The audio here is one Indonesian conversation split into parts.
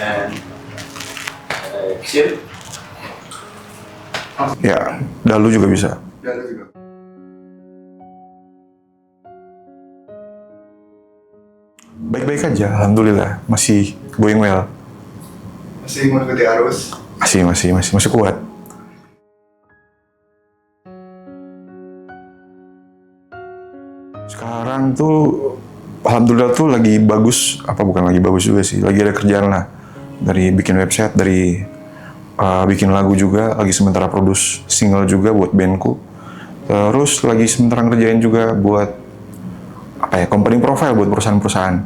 And action. Ya, dalu juga bisa. Dalu juga. Baik-baik aja, alhamdulillah. Masih going well. Masih mengikuti arus. Masih kuat. Sekarang tuh alhamdulillah tuh lagi bagus, bukan lagi bagus juga sih, lagi ada kerjaan lah. Dari bikin website, dari bikin lagu juga, lagi sementara produce single juga buat bandku. Terus lagi sementara ngerjain juga buat company profile buat perusahaan-perusahaan.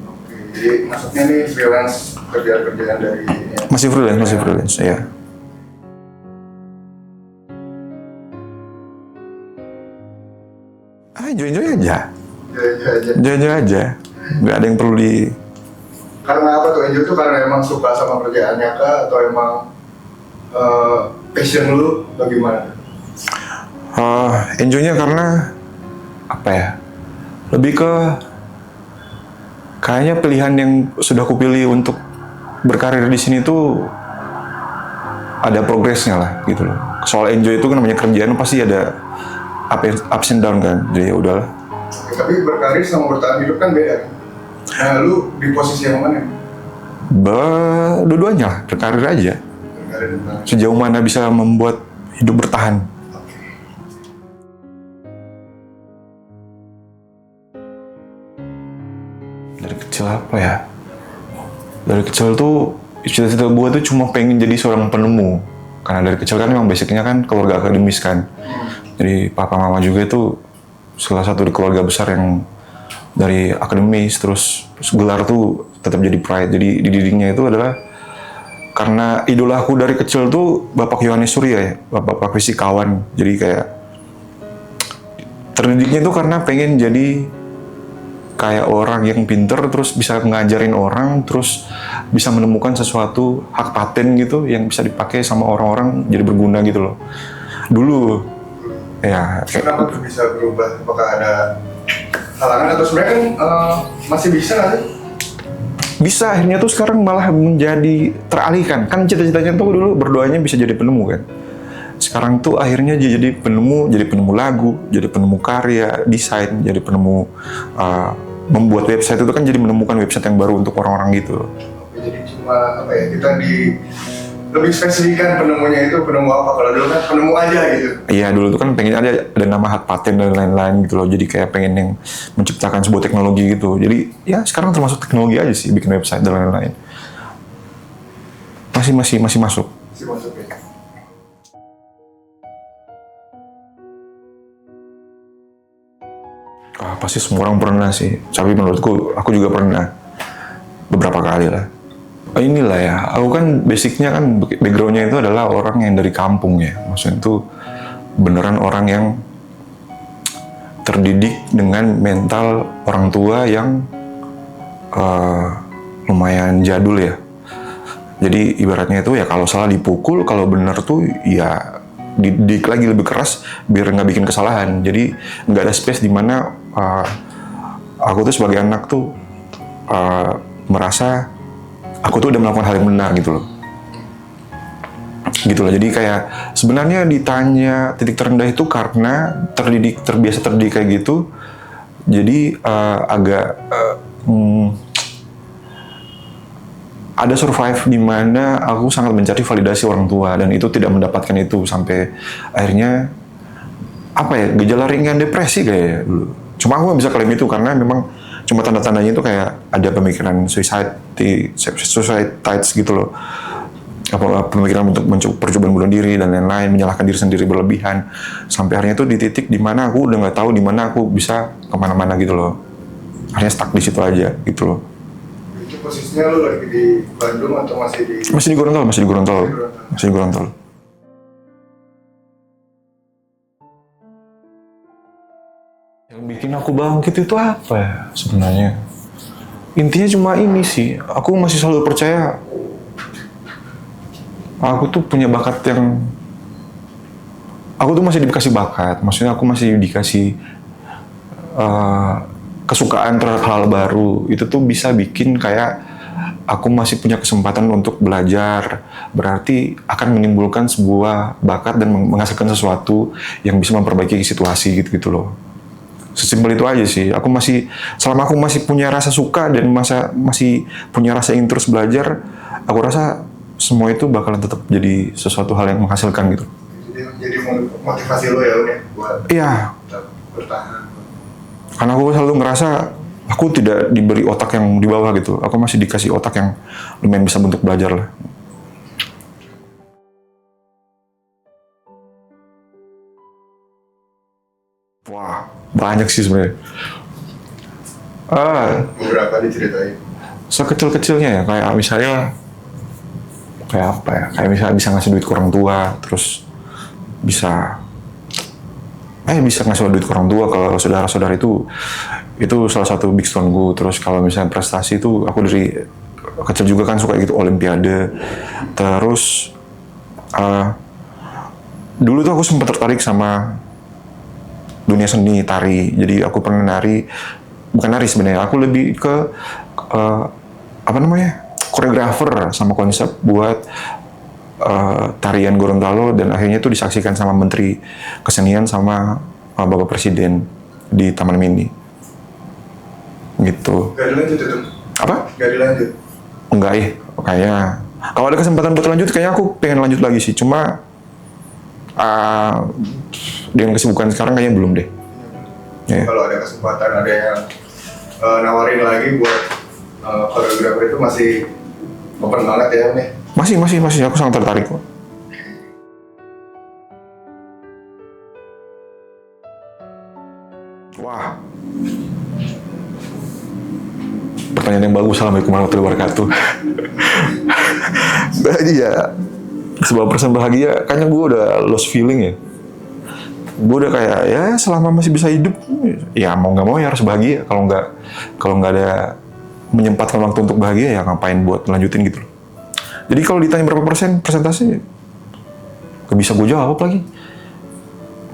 Oke, jadi maksudnya nih freelance kerjaan dari ini ya? Masih freelance ya. Enjoy aja. Enjoy aja. Nggak ada yang perlu di... Karena apa tuh enjoy tuh? Karena emang suka sama kerjaannya kah? Atau emang passion lu bagaimana? Enjoy-nya karena lebih ke kayaknya pilihan yang sudah aku pilih untuk berkarir di sini tuh ada progresnya lah gitu loh. Soal enjoy itu kan namanya kerjaan pasti ada ups and down kan. Jadi ya udahlah. Tapi berkarir sama bertahan hidup kan beda kan? Nah, lu di posisi yang mana? Dua-duanya lah, berkarir aja. Berkarir dan bertahan. Sejauh mana bisa membuat hidup bertahan. Dari kecil Dari kecil tuh cita-cita gue tuh cuma pengen jadi seorang penemu. Karena dari kecil kan memang basicnya kan keluarga akademis kan. Jadi papa mama juga itu salah satu di keluarga besar yang dari akademis, terus gelar tuh tetap jadi pride. Jadi dididiknya itu adalah karena idola aku dari kecil tuh Bapak Yohanes Surya ya, Bapak fisikawan. Jadi kayak terdidiknya itu karena pengen jadi kayak orang yang pinter, terus bisa ngajarin orang, terus bisa menemukan sesuatu hak paten gitu yang bisa dipakai sama orang-orang jadi berguna gitu loh. Dulu ya kenapa tuh bisa berubah? Apakah ada halangan atau sebenarnya kan masih bisa nggak sih? Bisa, akhirnya tuh sekarang malah menjadi teralihkan. Kan cita-citanya tuh dulu berdoanya bisa jadi penemu kan. Sekarang tuh akhirnya jadi penemu lagu, jadi penemu karya, desain, jadi penemu membuat website itu kan jadi menemukan website yang baru untuk orang-orang gitu. Oke, jadi cuma kita lebih spesifikkan penemunya itu penemu apa? Kalau dulu kan penemu aja gitu. Iya, dulu tuh kan pengen ada nama hak paten dan lain-lain gitu loh. Jadi kayak pengen yang menciptakan sebuah teknologi gitu. Jadi ya sekarang termasuk teknologi aja sih, bikin website dan lain-lain. Masih masuk. Masih masuk ya. Pasti semua orang pernah sih. Tapi menurutku aku juga pernah beberapa kali lah. Inilah ya, aku kan basicnya kan backgroundnya itu adalah orang yang dari kampung ya. Maksudnya itu beneran orang yang terdidik dengan mental orang tua yang lumayan jadul ya. Jadi ibaratnya itu ya kalau salah dipukul, kalau bener tuh ya dididik lagi lebih keras biar nggak bikin kesalahan. Jadi nggak ada space di mana aku tuh sebagai anak tuh merasa aku tuh udah melakukan hal yang benar gitu loh. Gitu loh. Jadi kayak sebenarnya ditanya titik terendah itu karena terbiasa terdidik kayak gitu. Jadi agak ada survive di mana aku sangat mencari validasi orang tua dan itu tidak mendapatkan itu sampai akhirnya gejala ringan depresi kayak dulu. Cuma aku nggak bisa klaim itu karena memang cuma tanda-tandanya itu kayak ada pemikiran suicides gitu loh. Pemikiran untuk percobaan bunuh diri dan lain-lain, menyalahkan diri sendiri berlebihan. Sampai akhirnya itu di titik di mana aku udah nggak tahu di mana aku bisa kemana-mana gitu loh. Akhirnya stuck di situ aja gitu loh. Itu posisinya lu lagi di Bandung atau masih di? Masih di Gorontalo. Yang bikin aku bangkit itu apa ya sebenarnya? Intinya cuma ini sih, aku masih selalu percaya aku tuh punya bakat yang... Aku tuh masih dikasih bakat, maksudnya aku masih dikasih kesukaan terhadap hal baru. Itu tuh bisa bikin kayak aku masih punya kesempatan untuk belajar, berarti akan menimbulkan sebuah bakat dan menghasilkan sesuatu yang bisa memperbaiki situasi gitu loh. Sesimpel itu aja sih. Selama aku masih punya rasa suka dan masih punya rasa ingin terus belajar, aku rasa semua itu bakalan tetap jadi sesuatu hal yang menghasilkan gitu. Jadi motivasi lo ya udah buat Iya. bertahan. Karena aku selalu ngerasa aku tidak diberi otak yang di bawah gitu. Aku masih dikasih otak yang lumayan bisa bentuk belajar lah. Wah, banyak sih sebenarnya. Beberapa diceritain. Sekecil-kecilnya ya, kayak misalnya kayak apa ya? Kayak misalnya bisa ngasih duit ke orang tua, terus bisa ngasih duit ke orang tua, ke saudara-saudara itu salah satu big stone gue. Terus kalau misalnya prestasi itu aku dari kecil juga kan suka gitu olimpiade. Terus dulu tuh aku sempat tertarik sama dunia seni tari. Jadi aku pernah bukan nari sebenarnya, aku lebih ke koreografer sama konsep buat tarian Gorontalo, dan akhirnya itu disaksikan sama Menteri Kesenian sama Bapak Presiden di Taman Mini. Gitu. Gak dilanjut itu? Apa? Gak dilanjut? Enggak ya, kayaknya. Kalau ada kesempatan buat lanjut, kayaknya aku pengen lanjut lagi sih. Cuma dengan kesibukan sekarang kayaknya belum deh. Yeah. Kalau ada kesempatan, ada yang nawarin lagi buat koreografer itu masih open banget ya nih? Masih. Aku sangat tertarik kok. Wah. Pertanyaan yang bagus. Assalamualaikum warahmatullahi wabarakatuh. Bahagia. Sebuah perasaan bahagia, kayaknya gue udah lost feeling ya. Gue udah kayak, ya selama masih bisa hidup, ya mau nggak mau ya harus bahagia. Kalau nggak ada menyempatkan waktu untuk bahagia, ya ngapain buat melanjutin gitu loh. Jadi kalau ditanya berapa persen persentase, gak bisa gue jawab lagi.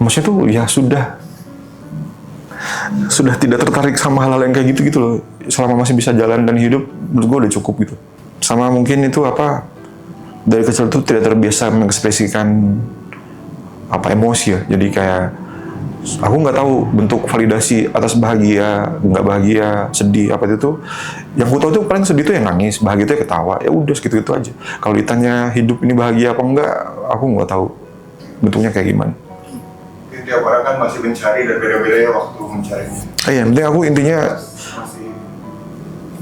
Maksudnya tuh ya sudah tidak tertarik sama hal-hal yang kayak gitu loh. Selama masih bisa jalan dan hidup, menurut gue udah cukup gitu. Sama mungkin itu dari kecil tuh tidak terbiasa mengekspresikan emosi ya. Jadi kayak aku nggak tahu bentuk validasi atas bahagia, nggak bahagia, sedih apa itu. Yang gue tahu tuh paling sedih tuh yang nangis, bahagia tuh yang ketawa. Ya udah segitu aja. Kalau ditanya hidup ini bahagia apa enggak, aku nggak tahu bentuknya kayak gimana. Tiap orang kan masih mencari dan beda-beda ya waktu mencarinya. Iya, penting aku intinya.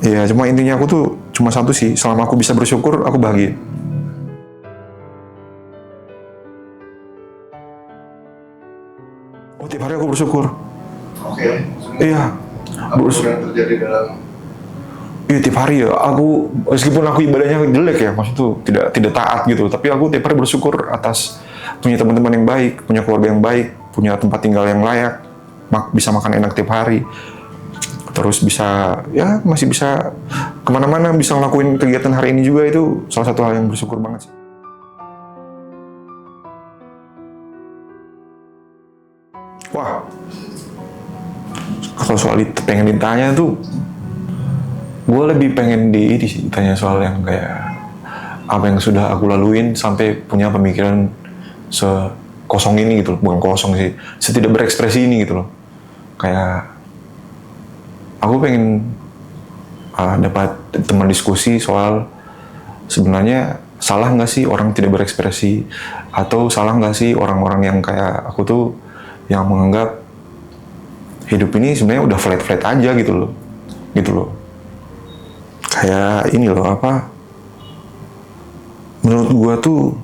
Iya, cuma intinya aku tuh cuma satu sih. Selama aku bisa bersyukur, aku bahagia. Oh, tiap hari aku bersyukur. Oke. Iya. Apa yang terjadi dalam? Iya, tiap hari ya. Aku meskipun aku ibadahnya jelek ya, maksud tuh tidak taat gitu. Tapi aku tiap hari bersyukur atas punya teman-teman yang baik, punya keluarga yang baik, punya tempat tinggal yang layak, bisa makan enak tiap hari. Terus masih bisa kemana-mana, bisa ngelakuin kegiatan hari ini juga, itu salah satu hal yang bersyukur banget sih. Wah, kalau soal itu pengen ditanya tuh, gue lebih pengen ditanya soal yang kayak apa yang sudah aku laluin sampai punya pemikiran sekosong ini gitu loh. Bukan kosong sih, setidak berekspresi ini gitu loh. Kayak aku pengen dapat teman diskusi soal sebenarnya salah nggak sih orang tidak berekspresi, atau salah nggak sih orang-orang yang kayak aku tuh yang menganggap hidup ini sebenarnya udah flat aja gitu loh. Kayak ini loh, menurut gua tuh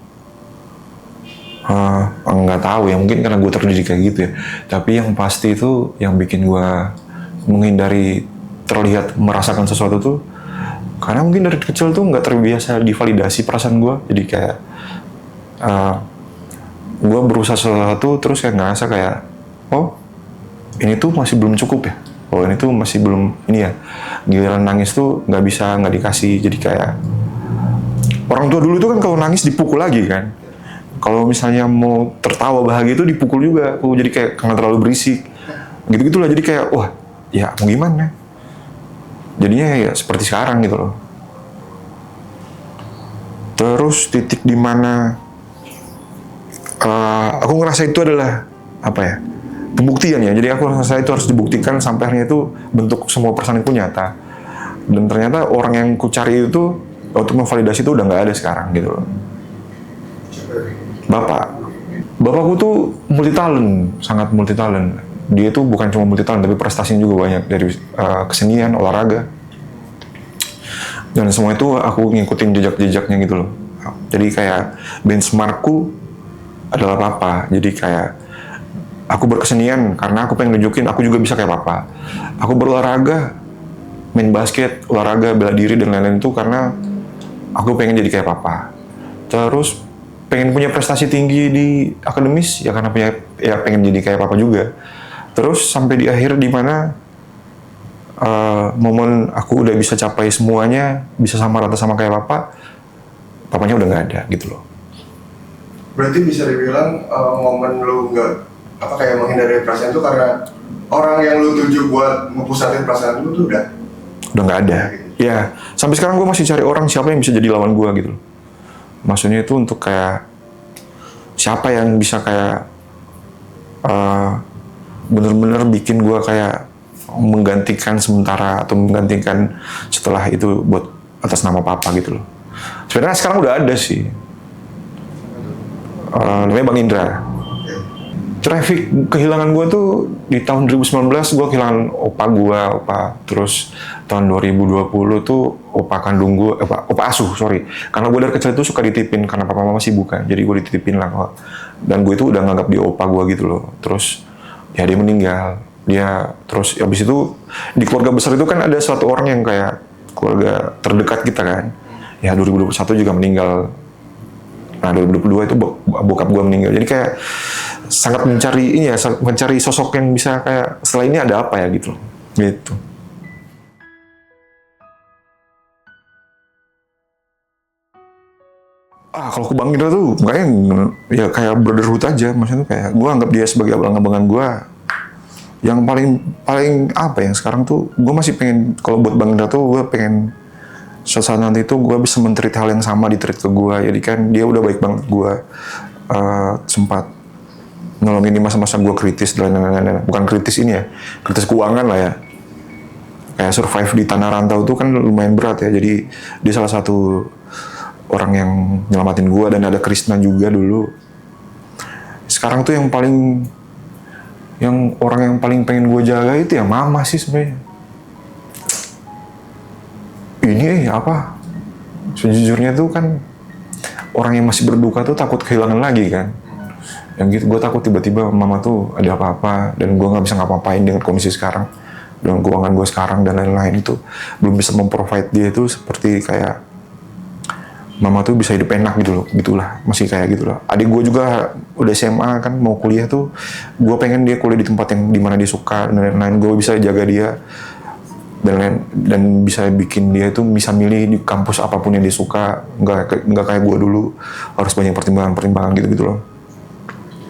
nggak tahu ya, mungkin karena gue terdidik kayak gitu ya, tapi yang pasti itu yang bikin gue menghindari terlihat merasakan sesuatu tuh karena mungkin dari kecil tuh nggak terbiasa divalidasi perasaan gue. Jadi kayak gue berusaha sesuatu terus kayak ngerasa kayak, oh ini tuh masih belum cukup ya, oh ini tuh masih belum ini ya, giliran nangis tuh nggak dikasih. Jadi kayak orang tua dulu tuh kan kalau nangis dipukul lagi kan. Kalau misalnya mau tertawa bahagia itu dipukul juga. Jadi kayak karena terlalu berisik. Gitu-gitulah. Jadi kayak wah, ya mau gimana? Jadinya ya seperti sekarang gitu loh. Terus titik dimana aku ngerasa itu adalah apa ya, pembuktian ya. Jadi aku ngerasa itu harus dibuktikan sampai akhirnya itu bentuk semua perasaan itu nyata. Dan ternyata orang yang ku cari itu untuk memvalidasi itu udah nggak ada sekarang gitu loh. Bapakku tuh multi talent, sangat multi talent. Dia tuh bukan cuma multi talent tapi prestasinya juga banyak, dari kesenian, olahraga. Dan semua itu aku ngikutin jejak-jejaknya gitu loh. Jadi kayak benchmarkku adalah papa. Jadi kayak aku berkesenian karena aku pengen nunjukin aku juga bisa kayak papa. Aku berolahraga, main basket, olahraga, bela diri dan lain-lain itu karena aku pengen jadi kayak papa. Terus pengen punya prestasi tinggi di akademis ya karena pengen jadi kayak papa juga. Terus sampai di akhir di mana momen aku udah bisa capai semuanya, bisa sama rata sama kayak papanya udah nggak ada gitu loh. Berarti bisa dibilang momen lu nggak kayak menghindari perasaan itu karena orang yang lu tuju buat ngepusatin perasaan lu tuh udah nggak ada. Ya, sampai sekarang gue masih cari orang siapa yang bisa jadi lawan gue gitu loh. Maksudnya itu untuk kayak siapa yang bisa kayak bener-bener bikin gue kayak menggantikan sementara atau menggantikan setelah itu buat atas nama papa gitu loh. Sebenarnya sekarang udah ada sih. Namanya Bang Indra. Traffic kehilangan gue tuh di tahun 2019 gue kehilangan opa. Terus tahun 2020 tuh opa kandung gue, opa asuh, sorry. Karena gue dari kecil itu suka dititipin karena papa mama sibuk kan. Jadi gue dititipin lah. Dan gue itu udah nganggap dia opa gue gitu loh. Terus ya dia meninggal. Terus habis itu di keluarga besar itu kan ada suatu orang yang kayak keluarga terdekat kita kan. Ya 2021 juga meninggal. Nah 2022 itu bokap gue meninggal. Jadi kayak sangat mencari sosok yang bisa kayak setelah ini ada apa ya gitu. Gitu. Kalau ke Bang Indra tuh kayaknya ya kayak brotherhood aja. Maksudnya tuh kayak gue anggap dia sebagai abang-abangan gue. Yang paling apa ya sekarang tuh gue masih pengen, kalau buat Bang Indra tuh gue pengen suatu saat nanti tuh gue bisa men-treat hal yang sama di treat ke gue. Jadi kan dia udah baik banget gue, sempat nolongin di masa-masa gue kritis dan lain-lain. Bukan kritis ini ya, kritis keuangan lah ya. Kayak survive di tanah rantau tuh kan lumayan berat ya. Jadi dia salah satu orang yang nyelamatin gue, dan ada Krisna juga dulu. Sekarang tuh orang yang paling pengen gue jaga itu ya mama sih sebenarnya. Ini sejujurnya tuh kan orang yang masih berduka tuh takut kehilangan lagi kan. Yang gitu gue takut tiba-tiba mama tuh ada apa-apa dan gue nggak bisa ngapa-ngapain dengan kondisi sekarang, dengan keuangan gue sekarang dan lain-lain, itu belum bisa memprovide dia itu seperti kayak mama tuh bisa hidup enak gitu loh, gitulah, masih kayak gitu loh. Adik gue juga udah SMA kan, mau kuliah tuh, gue pengen dia kuliah di tempat yang dimana dia suka dan lain-lain. Gue bisa jaga dia dan bisa bikin dia tuh bisa milih di kampus apapun yang dia suka, nggak kayak gue dulu harus banyak pertimbangan gitu loh.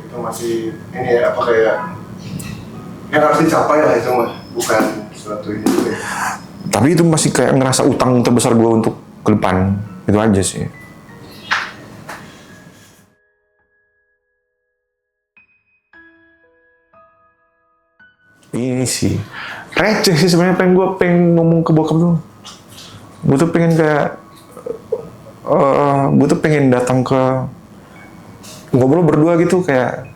Itu masih ini ya kayak yang harus dicapai lah itu mah, bukan sesuatu ini. Tapi itu masih kayak ngerasa utang terbesar gue untuk ke depan. Itu aja sih. Ini sih receh sih sebenarnya, pengen ngomong ke bokap tuh. Gue tuh pengen kayak gue tuh pengen datang ke ngobrol berdua gitu, kayak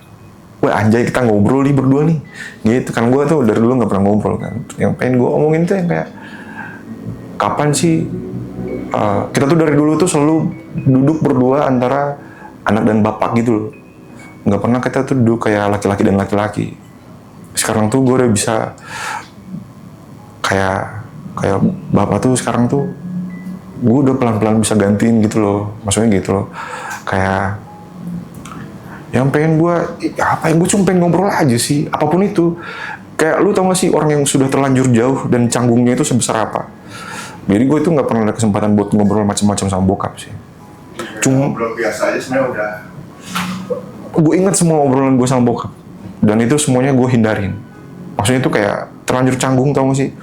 wah anjay kita ngobrol nih berdua nih gitu kan. Gue tuh dari dulu nggak pernah ngobrol kan. Yang pengen gue omongin tuh yang kayak kapan sih kita tuh dari dulu tuh selalu duduk berdua antara anak dan bapak gitu loh. Nggak pernah kita tuh duduk kayak laki-laki dan laki-laki. Sekarang tuh gue udah bisa kayak bapak tuh sekarang tuh gue udah pelan-pelan bisa gantiin gitu loh. Maksudnya gitu loh. Kayak yang pengen gue cuma pengen ngobrol aja sih, apapun itu. Kayak lu tau gak sih orang yang sudah terlanjur jauh dan canggungnya itu sebesar apa? Jadi gue itu nggak pernah ada kesempatan buat ngobrol macam-macam sama bokap sih. Cuma ngobrol biasa aja sebenarnya udah. Gue ingat semua obrolan gue sama bokap, dan itu semuanya gue hindarin. Maksudnya itu kayak terlanjur canggung, tau gak sih?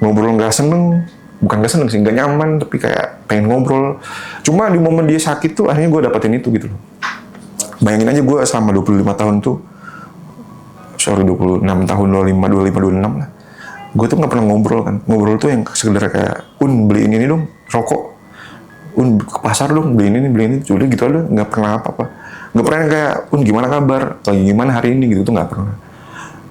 Ngobrol nggak seneng, bukan gak seneng sih, gak nyaman, tapi kayak pengen ngobrol. Cuma di momen dia sakit tuh akhirnya gue dapetin itu gitu loh. Bayangin aja gue selama 25 tahun tuh, 26 tahun, 25, 26 lah. Gue tuh gak pernah ngobrol kan. Ngobrol tuh yang sekedar kayak, beliin ini dong, rokok. Ke pasar dong, beliin ini. Udah gitu aja, gak pernah apa-apa. Gak pernah kayak, gimana kabar, lagi gimana hari ini gitu tuh gak pernah.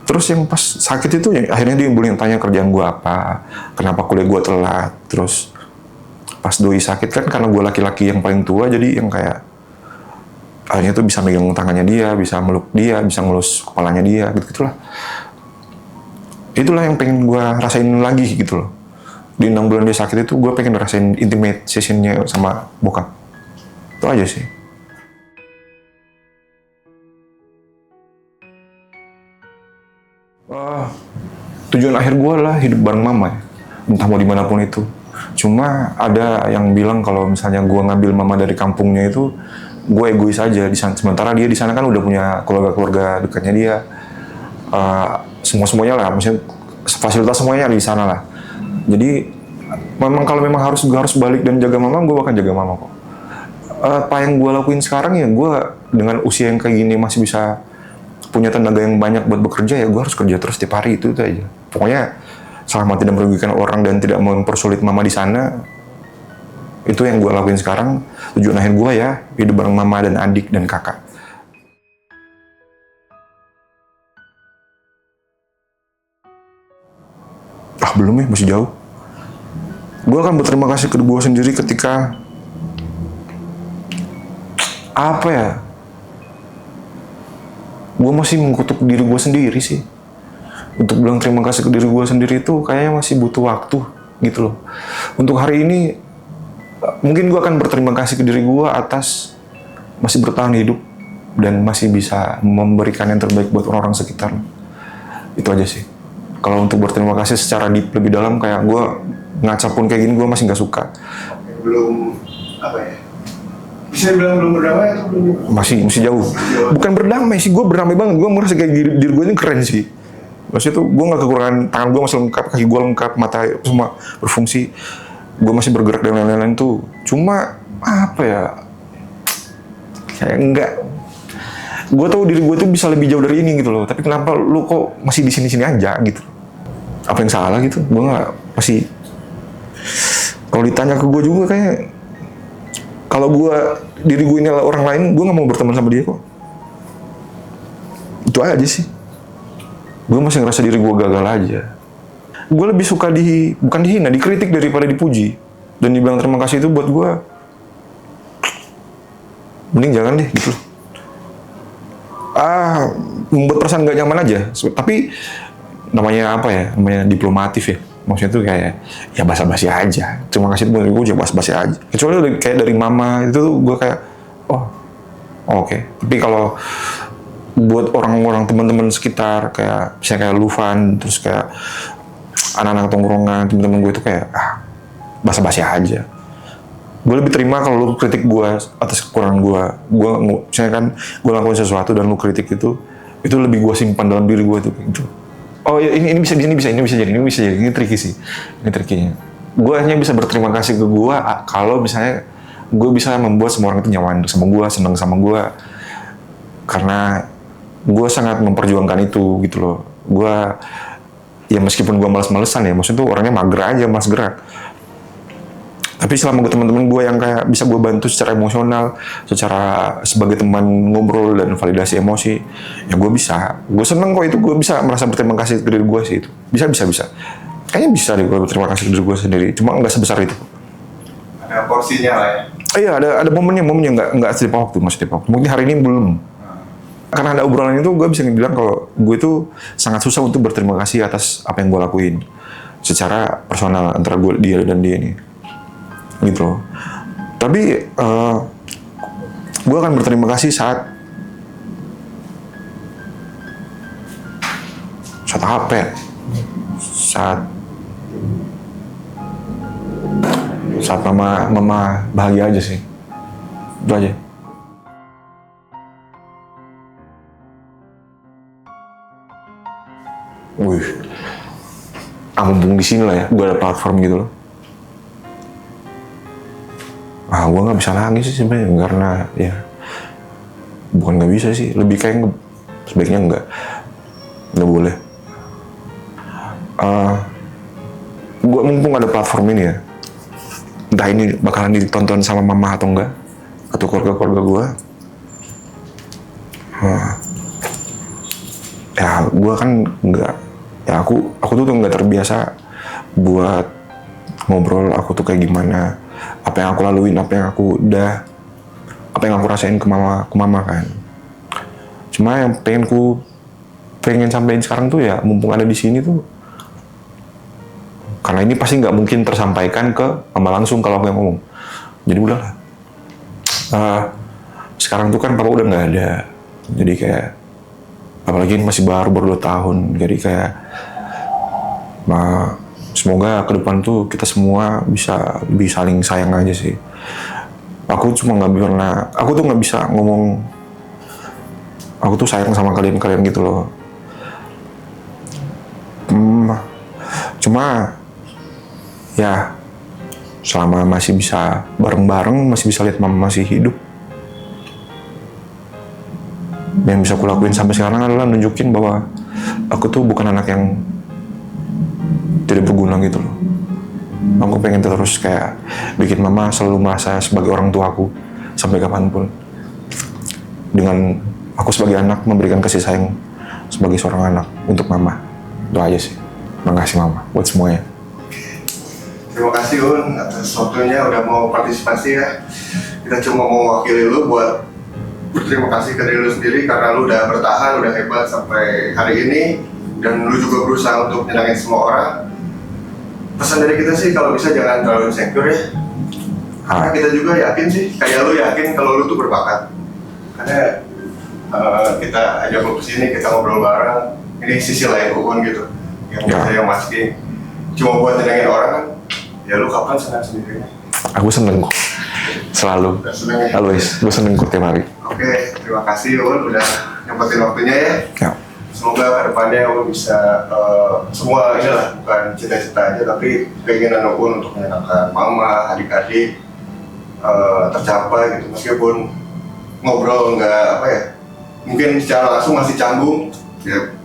Terus yang pas sakit itu, akhirnya dia boleh tanya kerjaan gue apa, kenapa kuliah gue telat. Terus pas doi sakit kan karena gue laki-laki yang paling tua, jadi yang kayak akhirnya tuh bisa megang tangannya dia, bisa meluk dia, bisa ngelus kepalanya dia, gitu-gitulah. Itulah yang pengen gue rasain lagi gitu loh. Di 6 bulan dia sakit itu gue pengen rasain intimate sessionnya sama bokap. Itu aja sih. Tujuan akhir gue lah hidup bareng mama ya. Entah mau dimanapun itu. Cuma ada yang bilang kalau misalnya gue ngambil mama dari kampungnya itu, gue egois aja di sana. Sementara dia di sana kan udah punya keluarga dekatnya dia. Semuanya lah, maksudnya fasilitas semuanya ada di sana lah. Jadi memang kalau memang harus balik dan jaga mama, gue akan jaga mama kok. Apa yang gue lakuin sekarang ya, gue dengan usia yang kayak gini masih bisa punya tenaga yang banyak buat bekerja, ya gue harus kerja terus tiap hari, itu aja. Pokoknya selama tidak merugikan orang dan tidak mempersulit mama di sana, itu yang gue lakuin sekarang. Tujuan akhir gue ya hidup bareng mama dan adik dan kakak. Belum ya, masih jauh. Gue akan berterima kasih ke gue sendiri ketika gue masih mengkutuk diri gue sendiri sih. Untuk bilang terima kasih ke diri gue sendiri itu kayaknya masih butuh waktu gitu loh. Untuk hari ini mungkin gue akan berterima kasih ke diri gue atas masih bertahan hidup dan masih bisa memberikan yang terbaik buat orang-orang sekitar. Itu aja sih. Kalau untuk berterima kasih secara deep lebih dalam, kayak gue ngaca pun kayak gini gue masih nggak suka. Belum bisa bilang belum berdamai atau belum? Masih jauh. Bukan berdamai sih, gue berdamai banget. Gue merasa kayak diri gue ini keren sih. Maksudnya tuh gue nggak kekurangan, tangan gue masih lengkap, kaki gue lengkap, mata semua berfungsi, gue masih bergerak dan lain-lain tuh. Cuma kayak enggak. Gue tahu diri gue tuh bisa lebih jauh dari ini gitu loh. Tapi kenapa lu kok masih di sini-sini aja gitu? Apa yang salah gitu? Gue masih. Kalau ditanya ke gue juga kayak, kalau diri gue ini orang lain, gue nggak mau berteman sama dia kok. Itu aja sih. Gue masih ngerasa diri gue gagal aja. Gue lebih suka bukan dihina, dikritik daripada dipuji. Dan dibilang terima kasih itu buat gue, mending jangan deh gitu. Membuat perasaan gak nyaman aja. Tapi namanya namanya diplomatif ya. Maksudnya tuh kayak, ya basa-basi aja. Terima kasih buat gue, basa-basi aja. Kecuali kayak dari mama, itu tuh gue kayak, oke. Tapi kalau buat orang-orang teman-teman sekitar, kayak misalnya kayak Lufan, terus kayak anak-anak tongkrongan, teman-teman gue itu kayak, basa-basi aja. Gue lebih terima kalau lu kritik gue atas kekurangan gue. Misalnya kan, gue lakuin sesuatu dan lu kritik itu lebih gue simpan dalam diri gue tuh gitu. Oh ya, ini bisa jadi, ini tricky sih, ini tricky-nya. Gue hanya bisa berterima kasih ke gue kalau misalnya gue bisa membuat semua orang itu nyaman sama gue, seneng sama gue, karena gue sangat memperjuangkan itu gitu loh. Gue ya meskipun gue malas-malesan ya, maksudnya tuh orangnya mager aja, malas gerak. Tapi selama teman-teman gue yang kayak bisa gue bantu secara emosional, secara sebagai teman ngobrol dan validasi emosi, ya gue bisa. Gue seneng kok itu, gue bisa merasa berterima kasih ke diri gue sih itu. Bisa. Kayaknya bisa deh gue berterima kasih ke diri gue sendiri, cuma nggak sebesar itu. Ada porsinya lah ya? Iya, ada momennya nggak setiap waktu, maksudnya waktu. Mungkin hari ini belum. Karena ada obrolan itu, gue bisa bilang kalau gue itu sangat susah untuk berterima kasih atas apa yang gue lakuin. Secara personal, antara dia dan dia ini. Gitu loh. Tapi gue akan berterima kasih saat apa ya? Saat mama bahagia aja sih. Itu aja. Mumpung di sini lah ya, gue ada platform gitu loh. gue nggak bisa nangis sih sebenarnya karena ya bukan nggak bisa sih, lebih kayak sebaiknya nggak boleh. Gue mumpung ada platform ini ya, entah ini bakalan ditonton sama mama atau enggak, atau keluarga gue. Ya gue kan nggak, ya aku tuh nggak terbiasa buat ngobrol aku tuh kayak gimana, apa yang aku laluin, apa yang aku rasain ke mama kan. Cuma yang pengen sampein sekarang tuh ya, mumpung ada di sini tuh, karena ini pasti nggak mungkin tersampaikan ke mama langsung kalau aku yang ngomong. Jadi udahlah. Sekarang tuh kan papa udah nggak ada, jadi kayak apalagi ini masih baru 2 tahun, jadi kayak semoga ke depan tuh kita semua bisa lebih saling sayang aja sih. Aku tuh nggak bisa ngomong aku tuh sayang sama kalian gitu loh. Cuma ya selama masih bisa bareng-bareng, masih bisa lihat mama masih hidup, yang bisa aku lakuin sampai sekarang adalah nunjukin bahwa aku tuh bukan anak yang tidak berguna gitu loh. Aku pengen terus kayak bikin mama selalu merasa sebagai orang tua aku sampai kapanpun. Dengan aku sebagai anak memberikan kasih sayang sebagai seorang anak untuk mama. Itu aja sih. Makasih mama buat semuanya. Terima kasih Un atas waktunya udah mau partisipasi ya. Kita cuma mau wakili lu buat berterima kasih ke diri lu sendiri karena lu udah bertahan, udah hebat sampai hari ini, dan lu juga berusaha untuk nyenangin semua orang. Pesan dari kita sih kalau bisa jangan terlalu insecure ya. Karena kita juga yakin sih, kayak lu yakin kalau lu tuh berbakat. Karena kita ajak lu kesini, kita ngobrol bareng. Ini sisi lain Uun gitu, yang saya masking. Cuma buat nyenangin orang kan, ya lu kapan senang sendirinya? Aku seneng kok, selalu. Ya? Always, gue seneng kok tiap hari. Oke, terima kasih Uun udah nyempetin waktunya ya. Ya. Semoga kedepannya Uun bisa semua inilah, bukan cita-cita aja tapi keinginan Uun untuk menyenangkan mama, adik-adik tercapai gitu. Meskipun ngobrol nggak apa ya, mungkin secara langsung masih canggung ya.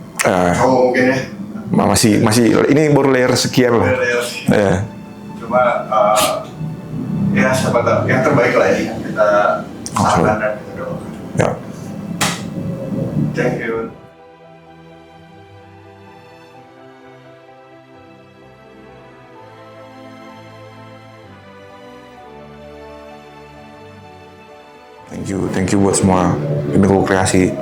Mungkin ya. Masih ini baru layer sekian lah. Cuma ya siapa tahu yang terbaik lah ya kita usahakan dan kita doakan. Ya. Thank you. Thank you buat semua Pinnacle Kreasi.